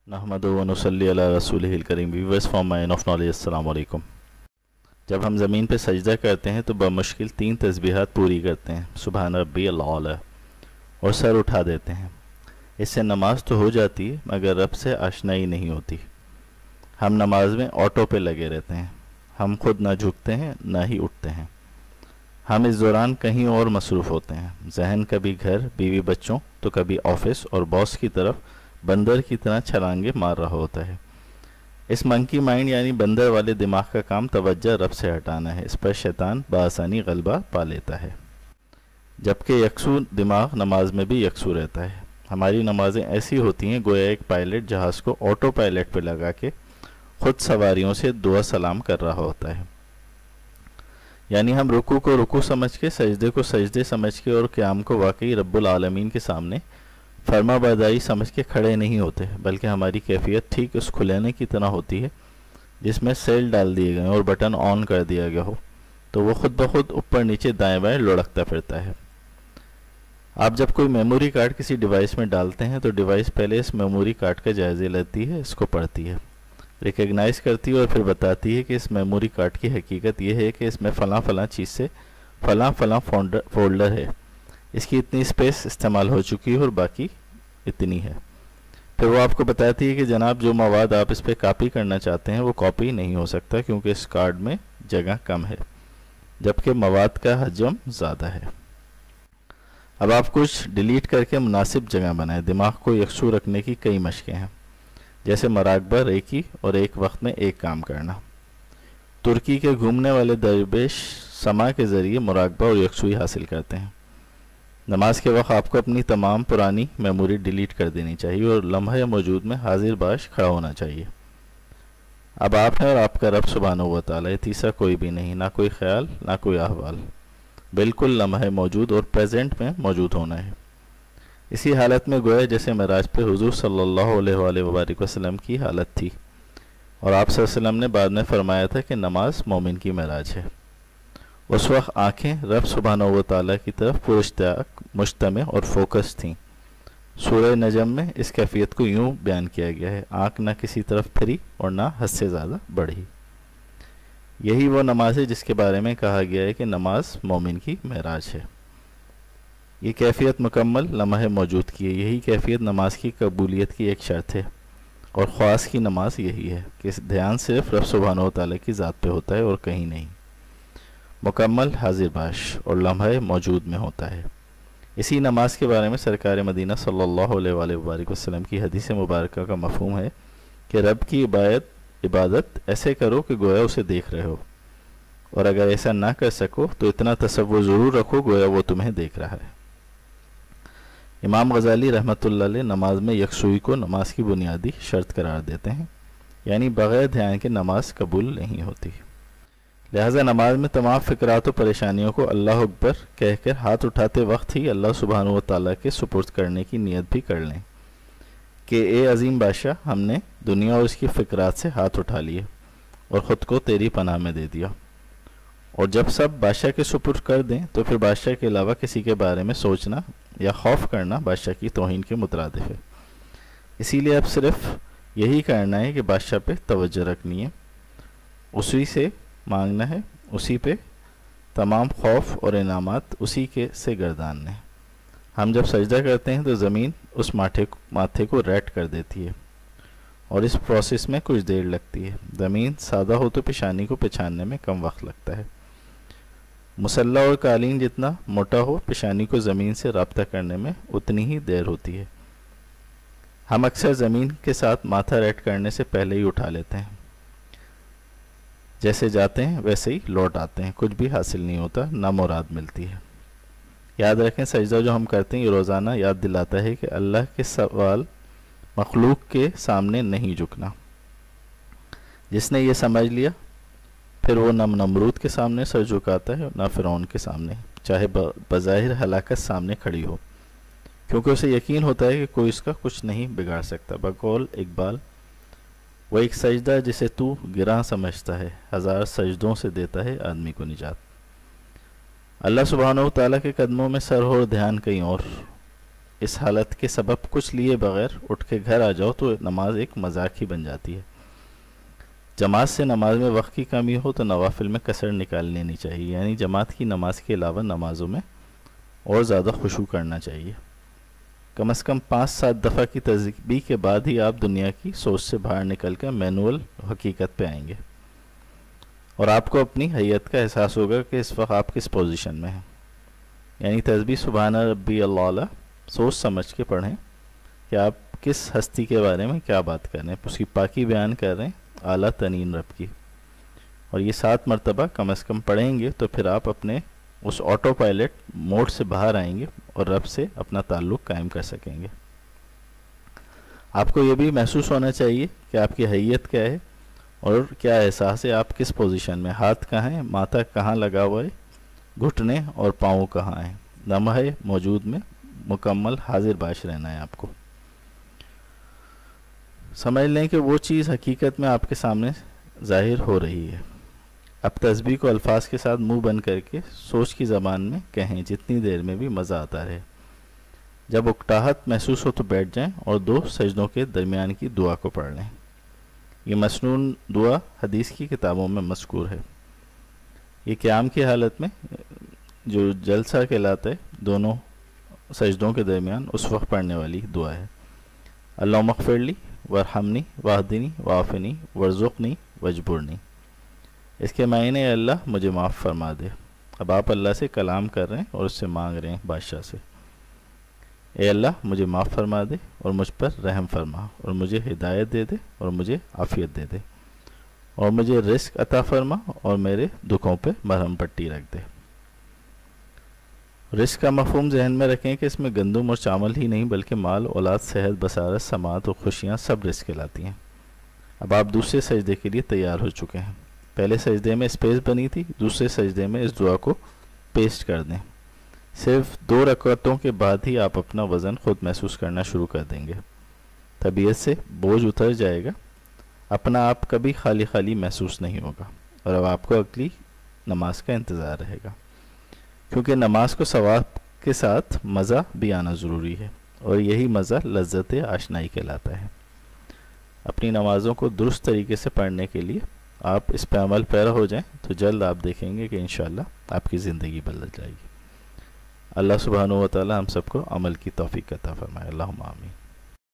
نحمد و نصلی علی رسولہ الکریم. Viewers from mine of knowledge, السلام علیکم. جب ہم زمین پہ سجدہ کرتے ہیں تو بمشکل 3 تسبیحات پوری کرتے ہیں، سبحان ربی الاعلی، اور سر اٹھا دیتے ہیں. اس سے نماز تو ہو جاتی ہے مگر رب سے آشنائی نہیں ہوتی. ہم نماز میں آٹو پہ لگے رہتے ہیں، ہم خود نہ جھکتے ہیں نہ ہی اٹھتے ہیں. ہم اس دوران کہیں اور مصروف ہوتے ہیں، ذہن کبھی گھر، بیوی، بچوں تو کبھی آفس اور باس کی طرف بندر کی طرح چھلانگے مار رہا ہوتا ہے. اس منکی مائنڈ یعنی بندر والے دماغ کا کام توجہ رب سے ہٹانا ہے. اس پر شیطان بآسانی غلبہ پا لیتا ہے، جبکہ یکسو دماغ نماز میں بھی یکسو رہتا ہے. ہماری نمازیں ایسی ہوتی ہیں گویا ایک پائلٹ جہاز کو آٹو پائلٹ پہ لگا کے خود سواریوں سے دعا سلام کر رہا ہوتا ہے. یعنی ہم رکوع کو رکوع سمجھ کے، سجدے کو سجدے سمجھ کے اور قیام کو واقعی رب العالمین کے سامنے فرما برداری سمجھ کے کھڑے نہیں ہوتے، بلکہ ہماری کیفیت ٹھیک اس کھلینے کی طرح ہوتی ہے جس میں سیل ڈال دیے گئے اور بٹن آن کر دیا گیا ہو تو وہ خود بخود اوپر نیچے دائیں بائیں لڑکتا پھرتا ہے. آپ جب کوئی میموری کارڈ کسی ڈیوائس میں ڈالتے ہیں تو ڈیوائس پہلے اس میموری کارڈ کا جائزہ لیتی ہے، اس کو پڑھتی ہے، ریکگنائز کرتی ہے اور پھر بتاتی ہے کہ اس میموری کارڈ کی حقیقت یہ ہے کہ اس میں فلاں فلاں چیز سے فلاں فلاں فولڈر ہے، اس کی اتنی اسپیس استعمال ہو چکی ہے اور باقی اتنی ہے. پھر وہ آپ کو بتاتی ہے کہ جناب جو مواد آپ اس پہ کاپی کرنا چاہتے ہیں وہ کاپی نہیں ہو سکتا کیونکہ اس کارڈ میں جگہ کم ہے، جبکہ مواد کا حجم زیادہ ہے. اب آپ کچھ ڈیلیٹ کر کے مناسب جگہ بنائیں. دماغ کو یکسو رکھنے کی کئی مشقیں ہیں، جیسے مراقبہ، ریکی اور ایک وقت میں ایک کام کرنا. ترکی کے گھومنے والے درویش سما کے ذریعے مراقبہ اور یکسوئی حاصل کرتے ہیں. نماز کے وقت آپ کو اپنی تمام پرانی میموری ڈیلیٹ کر دینی چاہیے اور لمحہ موجود میں حاضر باش کھڑا ہونا چاہیے. اب آپ ہیں اور آپ کا رب سبحانہ و تعالی، تیسرا کوئی بھی نہیں، نہ کوئی خیال نہ کوئی احوال، بالکل لمحہ موجود اور پریزنٹ میں موجود ہونا ہے. اسی حالت میں گویا جیسے معراج پہ حضور صلی اللہ علیہ وآلہ وبارک وسلم کی حالت تھی، اور آپ صلی اللہ علیہ وسلم نے بعد میں فرمایا تھا کہ نماز مومن کی معراج ہے. اس وقت آنکھیں رب سبحانہ و تعالیٰ کی طرف پراشتیاق، مجتمع اور فوکس تھیں. سورہ نجم میں اس کیفیت کو یوں بیان کیا گیا ہے: آنکھ نہ کسی طرف پھری اور نہ حد سے زیادہ بڑھی. یہی وہ نماز ہے جس کے بارے میں کہا گیا ہے کہ نماز مومن کی معراج ہے. یہ کیفیت مکمل لمحہ موجود کی ہے. یہی کیفیت نماز کی قبولیت کی ایک شرط ہے، اور خواص کی نماز یہی ہے کہ دھیان صرف رب سبحانہ و تعالیٰ کی ذات پہ ہوتا ہے اور کہیں نہیں، مکمل حاضر باش اور لمحہ موجود میں ہوتا ہے. اسی نماز کے بارے میں سرکار مدینہ صلی اللہ علیہ وآلہ وبارک وسلم کی حدیث مبارکہ کا مفہوم ہے کہ رب کی عبادت ایسے کرو کہ گویا اسے دیکھ رہے ہو، اور اگر ایسا نہ کر سکو تو اتنا تصور ضرور رکھو گویا وہ تمہیں دیکھ رہا ہے. امام غزالی رحمۃ اللہ علیہ نماز میں یکسوئی کو نماز کی بنیادی شرط قرار دیتے ہیں، یعنی بغیر دھیان کے نماز قبول نہیں ہوتی. لہٰذا نماز میں تمام فکرات و پریشانیوں کو اللہ اکبر کہہ کر ہاتھ اٹھاتے وقت ہی اللہ سبحانہ و تعالیٰ کے سپرد کرنے کی نیت بھی کر لیں کہ اے عظیم بادشاہ، ہم نے دنیا اور اس کی فکرات سے ہاتھ اٹھا لیے اور خود کو تیری پناہ میں دے دیا. اور جب سب بادشاہ کے سپرد کر دیں تو پھر بادشاہ کے علاوہ کسی کے بارے میں سوچنا یا خوف کرنا بادشاہ کی توہین کے مترادف ہے. اسی لیے اب صرف یہی کرنا ہے کہ بادشاہ پہ توجہ رکھنی ہے، اسی سے مانگنا ہے، اسی پہ تمام خوف اور انعامات اسی کے سے گرداننے. ہم جب سجدہ کرتے ہیں تو زمین اس ماتھے کو ریٹ کر دیتی ہے، اور اس پروسیس میں کچھ دیر لگتی ہے. زمین سادہ ہو تو پیشانی کو پہچاننے میں کم وقت لگتا ہے. مسلح اور قالین جتنا موٹا ہو، پیشانی کو زمین سے رابطہ کرنے میں اتنی ہی دیر ہوتی ہے. ہم اکثر زمین کے ساتھ ماتھا ریٹ کرنے سے پہلے ہی اٹھا لیتے ہیں، جیسے جاتے ہیں ویسے ہی لوٹ آتے ہیں، کچھ بھی حاصل نہیں ہوتا، نہ مراد ملتی ہے. یاد رکھیں سجدہ جو ہم کرتے ہیں یہ روزانہ یاد دلاتا ہے کہ اللہ کے سوال مخلوق کے سامنے نہیں جھکنا. جس نے یہ سمجھ لیا پھر وہ نہ نمرود کے سامنے سر جھکاتا ہے نہ فرعون کے سامنے، چاہے بظاہر ہلاکت سامنے کھڑی ہو، کیونکہ اسے یقین ہوتا ہے کہ کوئی اس کا کچھ نہیں بگاڑ سکتا. بقول اقبال، وہ ایک سجدہ جسے تو گراں سمجھتا ہے، 1000 سجدوں سے دیتا ہے آدمی کو نجات. اللہ سبحانہ و تعالیٰ کے قدموں میں سر ہو اور دھیان کہیں اور. اس حالت کے سبب کچھ لیے بغیر اٹھ کے گھر آ جاؤ تو نماز ایک مذاق ہی بن جاتی ہے۔ جماعت سے نماز میں وقت کی کمی ہو تو نوافل میں کسر نکال لینی چاہیے، یعنی جماعت کی نماز کے علاوہ نمازوں میں اور زیادہ خشوع کرنا چاہیے۔ کم از کم 5-7 دفعہ کی تسبیح کے بعد ہی آپ دنیا کی سوچ سے باہر نکل کر مینول حقیقت پہ آئیں گے، اور آپ کو اپنی حیت کا احساس ہوگا کہ اس وقت آپ کس پوزیشن میں ہیں۔ یعنی تسبیح سبحان ربی اللہ سوچ سمجھ کے پڑھیں کہ آپ کس ہستی کے بارے میں کیا بات کر رہے ہیں، اس کی پاکی بیان کر رہے ہیں اعلیٰ ترین رب کی، اور یہ 7 مرتبہ کم از کم پڑھیں گے تو پھر آپ اپنے اس آٹو پائلٹ موڈ سے باہر آئیں گے اور رب سے اپنا تعلق قائم کر سکیں گے۔ آپ کو یہ بھی محسوس ہونا چاہیے کہ آپ کی حیت کیا ہے اور کیا احساس ہے، آپ کس پوزیشن میں، ہاتھ کہاں ہیں، ماتھا کہاں لگا ہوا ہے، گھٹنے اور پاؤں کہاں ہیں، لمحہ موجود میں مکمل حاضر باش رہنا ہے۔ آپ کو سمجھ لیں کہ وہ چیز حقیقت میں آپ کے سامنے ظاہر ہو رہی ہے۔ اب تسبیح کو الفاظ کے ساتھ منہ بند کر کے سوچ کی زبان میں کہیں، جتنی دیر میں بھی مزہ آتا رہے۔ جب اکتاہٹ محسوس ہو تو بیٹھ جائیں اور 2 سجدوں کے درمیان کی دعا کو پڑھ لیں۔ یہ مسنون دعا حدیث کی کتابوں میں مذکور ہے۔ یہ قیام کی حالت میں جو جلسہ کہلاتا ہے، دونوں سجدوں کے درمیان اس وقت پڑھنے والی دعا ہے۔ اللہم اغفر لی وارحمنی واہدنی وعافنی وارزقنی واجبرنی۔ اس کے معنی ہے اللہ مجھے معاف فرما دے۔ اب آپ اللہ سے کلام کر رہے ہیں اور اس سے مانگ رہے ہیں بادشاہ سے، اے اللہ مجھے معاف فرما دے اور مجھ پر رحم فرما اور مجھے ہدایت دے دے اور مجھے عافیت دے دے اور مجھے رزق عطا فرما اور میرے دکھوں پہ مرہم پٹی رکھ دے۔ رزق کا مفہوم ذہن میں رکھیں کہ اس میں گندم اور چاول ہی نہیں بلکہ مال، اولاد، صحت، بصارت، سماعت اور خوشیاں سب رزق کہلاتی ہیں۔ اب آپ دوسرے سجدے کے لیے تیار ہو چکے ہیں۔ پہلے سجدے میں اسپیس بنی تھی، دوسرے سجدے میں اس دعا کو پیسٹ کر دیں۔ صرف 2 رکعتوں کے بعد ہی آپ اپنا وزن خود محسوس کرنا شروع کر دیں گے، طبیعت سے بوجھ اتر جائے گا، اپنا آپ کبھی خالی خالی محسوس نہیں ہوگا، اور اب آپ کو اگلی نماز کا انتظار رہے گا، کیونکہ نماز کو ثواب کے ساتھ مزہ بھی آنا ضروری ہے، اور یہی مزہ لذت آشنائی کہلاتا ہے۔ اپنی نمازوں کو درست طریقے سے پڑھنے کے لیے آپ اس پہ عمل پیرا ہو جائیں تو جلد آپ دیکھیں گے کہ انشاءاللہ آپ کی زندگی بدل جائے گی۔ اللہ سبحانہ و تعالی ہم سب کو عمل کی توفیق عطا فرمائے، اللہم آمین۔